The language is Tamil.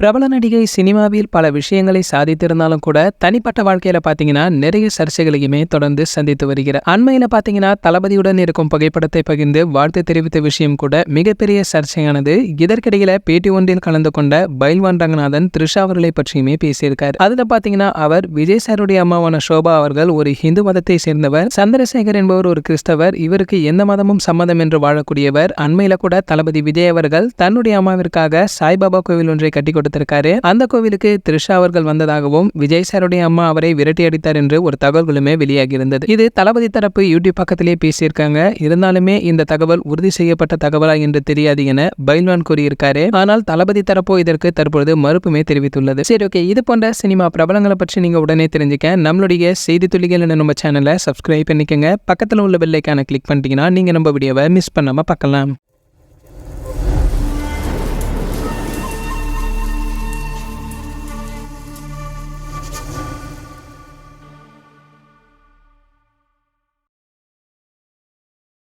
பிரபல நடிகை சினிமாவில் பல விஷயங்களை சாதித்திருந்தாலும் கூட தனிப்பட்ட வாழ்க்கையில பாத்தீங்கன்னா நிறைய சர்ச்சைகளையுமே தொடர்ந்து சந்தித்து வருகிறார். அண்மையில பாத்தீங்கன்னா தளபதியுடன் இருக்கும் புகைப்படத்தை பகிர்ந்து வாழ்த்து தெரிவித்த விஷயம் கூட மிகப்பெரிய சர்ச்சையானது. இதற்கிடையில பேட்டி ஒன்றில் கலந்து கொண்ட பைல்வான் ரங்கநாதன் த்ரிஷா அவர்களை பற்றியுமே பேசியிருக்காரு. அதுல பாத்தீங்கன்னா அவர் விஜய் சாருடைய அம்மாவான ஷோபா அவர்கள் ஒரு ஹிந்து மதத்தை சேர்ந்தவர், சந்திரசேகர் என்பவர் ஒரு கிறிஸ்தவர், இவருக்கு எந்த மதமும் சம்மதம் என்று வாழக்கூடியவர். அண்மையில கூட தளபதி விஜய் அவர்கள் தன்னுடைய அம்மாவிற்காக சாய்பாபா கோவில் ஒன்றை கட்டி கொடுத்திருக்காரு. அந்த கோவிலுக்கு த்ரிஷா அவர்கள் வந்ததாகவும் விஜய் சாருடைய அம்மா அவரை விரட்டி அடித்தார் என்று ஒரு தகவல்களுமே வெளியாகி இருந்தது. இது தளபதி தரப்பு யூடியூப் பக்கத்திலே பேசியிருக்காங்க. இருந்தாலுமே இந்த தகவல் உறுதி செய்யப்பட்ட தகவலா என்று தெரியாது என பைல்வான் கூறியிருக்காரு. ஆனால் தளபதி தரப்போ இதற்கு தற்பொழுது மறுப்புமே தெரிவித்துள்ளது. சரி, ஓகே, இது போன்ற சினிமா பிரபலங்களை பற்றி நீங்க உடனே தெரிஞ்சுக்க நம்மளுடைய செய்தி துளிகள் என நம்ம சேனலை சப்ஸ்கிரைப் பண்ணிக்கங்க. பக்கத்தில் உள்ள பெல் ஐகானை கிளிக் பண்ணிட்டீங்கன்னா நீங்க நம்ம வீடியோவை மிஸ் பண்ணாம பார்க்கலாம்.